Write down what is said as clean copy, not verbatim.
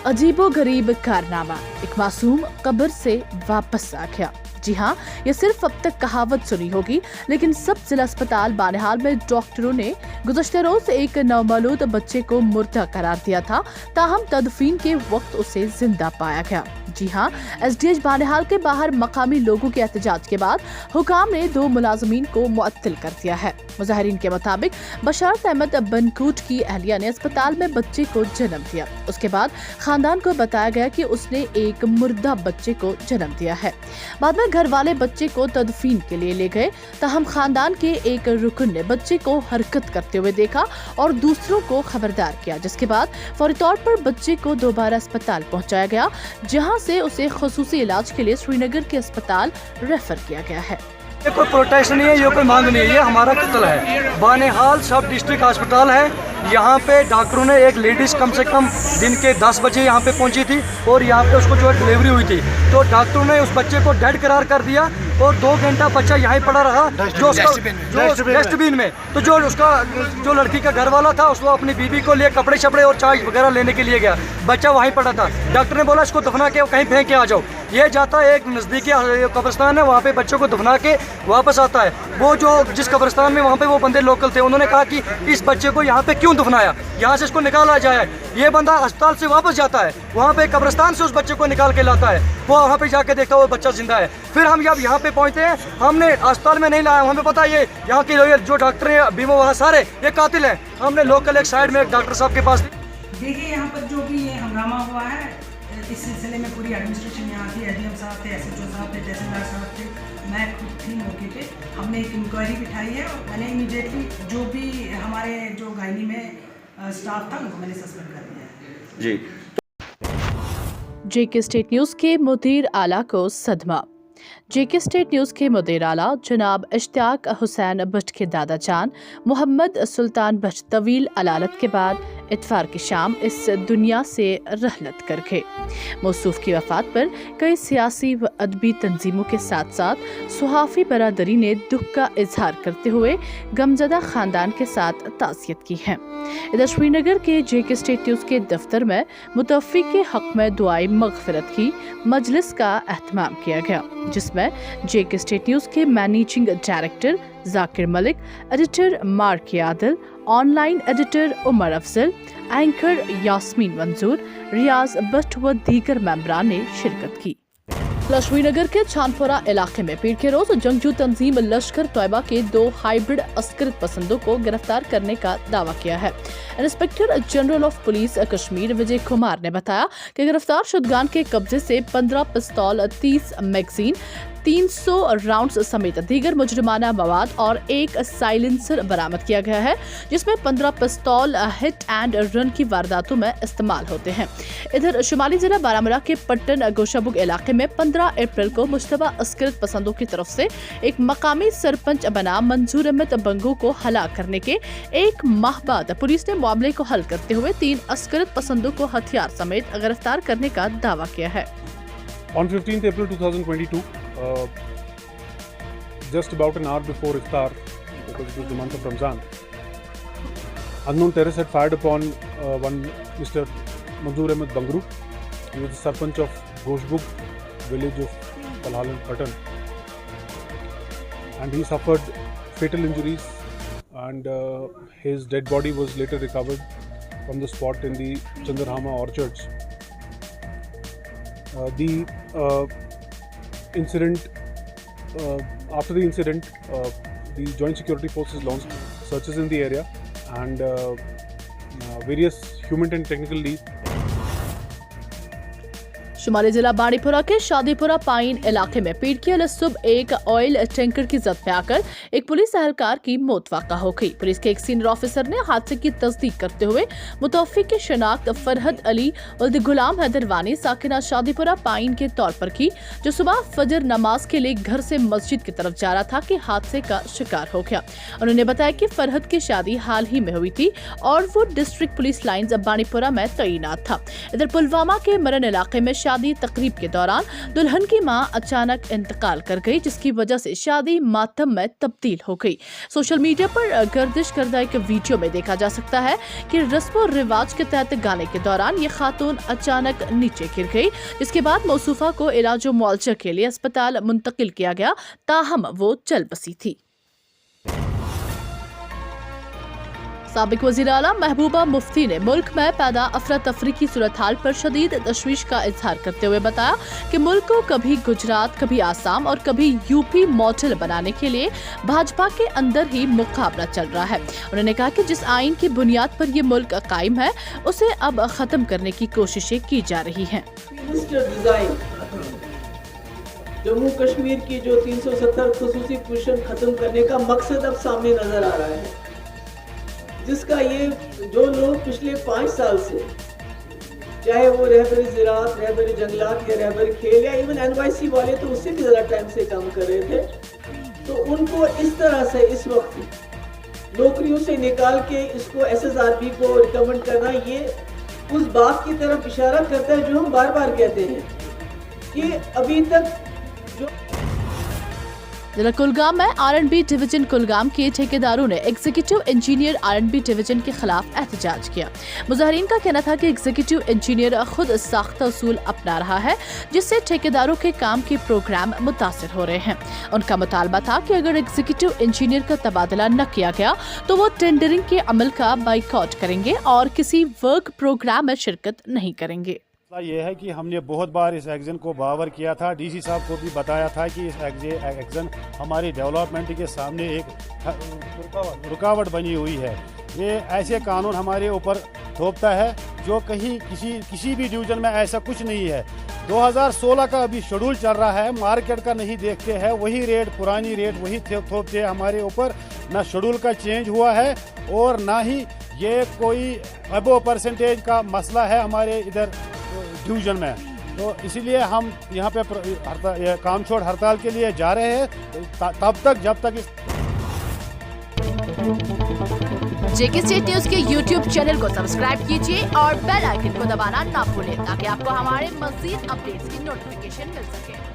अजीबो गरीब कारनामा, एक मासूम कब्र से वापस आ गया। जी हाँ, ये सिर्फ अब तक कहावत सुनी होगी, लेकिन सब जिला अस्पताल बानेहाल में डॉक्टरों ने गुज़श्ता रोज एक नवमौलूद बच्चे को मुर्दा करार दिया था, ताहम तदफीन के वक्त उसे जिंदा पाया गया। जी हाँ, एसडीएच बानेहाल के बाहर मकामी लोगों के एहतजाज के बाद हुकाम ने 2 मुलाजमीन को मुअत्तल कर दिया है। मुजाहिरीन के मुताबिक बशारत अहमद बनकूट की अहलिया ने अस्पताल में बच्चे को जन्म दिया। उसके बाद खानदान को बताया गया कि उसने एक मुर्दा बच्चे को जन्म दिया है। बाद में घर वाले बच्चे को तदफीन के लिए ले गए, ताहम खानदान के एक रुकन ने बच्चे को हरकत करते हुए देखा और दूसरों को खबरदार किया, जिसके बाद फौरी तौर पर बच्चे को दोबारा अस्पताल पहुंचाया गया, जहां से उसे खुसूसी इलाज के लिए श्रीनगर के अस्पताल रेफर किया गया है। ये कोई प्रोटेस्ट नहीं है, ये कोई मांग नहीं है, ये हमारा कत्ल है। बानेहाल सब डिस्ट्रिक्ट अस्पताल है। यहाँ पे डॉक्टरों ने एक लेडीज कम से कम दिन के 10 बजे यहाँ पे पहुँची थी और यहाँ पे उसको जो है डिलीवरी हुई थी, तो डॉक्टरों ने उस बच्चे को डेड करार कर दिया और 2 घंटा बच्चा यहीं पड़ा रहा जो डस्टबिन में। तो जो उसका जो लड़की का घर वाला था उसको अपनी बीबी को लिए कपड़े शपड़े और चाय वगैरह लेने के लिए गया, बच्चा वहीं पड़ा था। डॉक्टर ने बोला इसको दफना के कहीं फेंक के आ जाओ। ये जाता है एक नज़दीकी कब्रिस्तान है, वहाँ पे बच्चों को दफना के वापस आता है। वो जो जिस कब्रिस्तान में वहाँ पे वो बंदे लोकल थे, उन्होंने कहा कि इस बच्चे को यहाँ पे क्यों दफनाया, यहाँ से इसको निकाला जाए। ये बंदा अस्पताल से वापस जाता है, वहाँ पे कब्रिस्तान से उस बच्चे को निकाल के लाता है, वो वहाँ पे जाके देखता है वो बच्चा जिंदा है। फिर हम जब यहाँ पे पहुँचते हैं, हमने अस्पताल में नहीं लाया, हमें पता है ये यहाँ के जो डॉक्टर हैं बीमो वहाँ सारे ये कातिल हैं। हमने लोकल एक साइड में एक डॉक्टर साहब के पास देखिए यहाँ पर जो भी ये हंगामा हुआ है, इस सिलसिले में पूरी एडमिनिस्ट्रेशन यहाँ थी, एडीएम साहब थे, एसएचओ साहब थे, तहसीलदार साहब थे, मैं खुद थी मौके पे। हमने एक इंक्वायरी बिठाई है और मैंने इमीडिएटली जो भी हमारे जो गायनी में स्टाफ था उनको मैंने सस्पेंड कर दिया है। जी। जेके स्टेट न्यूज़ के मुदीर आला को सदमा। जेके स्टेट न्यूज़ के मुदीर आला जनाब इश्तियाक हुसैन भट्ट के दादा जान मोहम्मद सुल्तान भट्ट तवील अलालत के बाद इतवार की शाम इस दुनिया से रहलत कर गए। मौसूफ की वफात पर कई सियासी व अदबी तंजीमों के साथ साथ सुहाफ़ी बरादरी ने दुख का इजहार करते हुए गमजदा खानदान के साथ ताज़ियत की है। इधर श्रीनगर के जेके स्टेट न्यूज़ के दफ्तर में मुतवफ़्फ़ी के हक़ में दुआए मग़फ़िरत की मजलिस का एहतमाम किया गया, जिसमें जेके स्टेट न्यूज़ के managing director Zakir Malik, editor Mark Adil, online editor Umar Afzal, anchor Yasmeen Manzoor, Riyaz Bhatt व दीगर मेंबरान ने शिरकत की। श्रीनगर के छानपुरा इलाके में पीर के रोज जंगजू तंजीम लश्कर तैयबा के 2 हाइब्रिड अस्करत पसंदों को गिरफ्तार करने का दावा किया है। Inspector general of police Kashmir Vijay Kumar ने बताया कि गिरफ्तार शुदगान के कब्जे से 15 पिस्तौल, 30 मैगजीन, 300 राउंड्स समेत दीगर मुजरिमाना मवाद और एक साइलेंसर बरामद किया गया है, जिसमें 15 पिस्तौल हिट एंड रन की वारदातों में इस्तेमाल होते हैं। इधर शुमाली जिला बारामूला के पट्टन गोशाबुग इलाके में 15 अप्रैल को मुश्तबा अस्करत पसंदों की तरफ से एक मकामी सरपंच बना मंजूर अहमद बंगू को हलाक करने के 1 माह बाद पुलिस ने मामले को हल करते हुए 3 अस्करत पसंदों को हथियार समेत गिरफ्तार करने का दावा किया है। On 15th April 2022, just about an hour before Iftar, because it was the month of Ramzan, unknown terrorists had fired upon one Mr. Manzoor Ahmed Bangru. He was the Sarpanch of Goshbug village of Palhal and Patan, and he suffered fatal injuries, and his dead body was later recovered from the spot in the Chandrahama orchards. After the incident, the Joint Security Forces launched searches in the area, and various human and technical leads. शुमाली जिला बाड़ीपुरा के Shadipura pine इलाके में पीर सुबह एक oil tanker की जद में आकर एक पुलिस एहलकार की मौत वाक़ा हो गई। पुलिस के एक सीनियर ऑफिसर ने हादसे की तस्दीक करते हुए मुतवफ़्फ़ी की शनाख्त फरहद अली उल्द गुलाम हैदरवानी साकिना शादीपुरा पाइन के तौर पर की, जो सुबह फजर नमाज के लिए घर से मस्जिद की तरफ जा रहा था कि हादसे का शिकार हो गया। उन्होंने बताया कि फरहद की शादी हाल ही में हुई थी और वो डिस्ट्रिक्ट पुलिस लाइन्स बाड़ीपुरा में तैनात था। इधर पुलवामा के मरन इलाके में शादी तकरीब के दौरान दुल्हन की मां अचानक इंतकाल कर गई, जिसकी वजह से शादी मातम में तब्दील हो गई। सोशल मीडिया पर गर्दिश करदा एक वीडियो में देखा जा सकता है कि रस्म और रिवाज के तहत गाने के दौरान ये खातून अचानक नीचे गिर गई, जिसके बाद मौसूफा को इलाज मुआवजा के लिए अस्पताल मुंतकिल किया गया, ताहम वो चल बसी थी। साबिक वज़ीर आला महबूबा मुफ्ती ने मुल्क में पैदा अफरा तफरी की सूरत हाल पर शदीद तशवीश का इजहार करते हुए बताया कि मुल्क को कभी गुजरात, कभी आसाम और कभी यूपी मॉडल बनाने के लिए भाजपा के अंदर ही मुकाबला चल रहा है। उन्होंने कहा कि जिस आइन की बुनियाद पर ये मुल्क कायम है उसे अब खत्म करने की कोशिशें की जा रही हैं। जम्मू कश्मीर की जो 370 खुसूसी पोजीशन खत्म करने का मकसद अब सामने नजर आ रहा है, जिसका ये जो लोग पिछले 5 साल से, चाहे वो रहबरी ज़राअत, रहबरी जंगलात या रहबरी खेल या इवन NYC वाले तो उससे भी ज़्यादा टाइम से काम कर रहे थे, तो उनको इस तरह से इस वक्त नौकरियों से निकाल के इसको SSRB को रिकमेंड करना, ये उस बात की तरफ इशारा करता है जो हम बार बार कहते हैं कि अभी तक जो जिला कुलगाम में R&B डिवीजन कुलगाम के ठेकेदारों ने एग्जीक्यूटिव इंजीनियर R&B डिवीजन के खिलाफ एहतजाज किया। मुजाहिरीन का कहना था कि एग्जीक्यूटिव इंजीनियर खुद साख्ता उसूल अपना रहा है, जिससे ठेकेदारों के काम के प्रोग्राम मुतासिर हो रहे हैं। उनका मुतालबा था कि अगर एग्जीक्यूटिव इंजीनियर का तबादला न किया गया तो वो टेंडरिंग के अमल का बाइकआउट करेंगे और किसी वर्क प्रोग्राम में शिरकत नहीं करेंगे। ये है कि हमने बहुत बार इस एक्शन को बावर किया था, DC साहब को भी बताया था कि इस एक्शन हमारी डेवलपमेंट के सामने एक रुकावट बनी हुई है। ये ऐसे कानून हमारे ऊपर थोपता है जो कहीं किसी भी डिवीजन में ऐसा कुछ नहीं है। 2016 का अभी शेड्यूल चल रहा है, मार्केट का नहीं देखते हैं, वही रेट पुरानी रेट वही थोपते हैं हमारे ऊपर। ना शेड्यूल का चेंज हुआ है और ना ही ये कोई अबो परसेंटेज का मसला है हमारे इधर डिवीजन में। तो इसीलिए हम यहाँ पे काम छोड़ हड़ताल के लिए जा रहे हैं तब तक जब तक जेके स्टेट न्यूज के YouTube चैनल को सब्सक्राइब कीजिए और बेल आइकन को दबाना ना भूलें ताकि आपको हमारे मज़ीद अपडेट्स की नोटिफिकेशन मिल सके।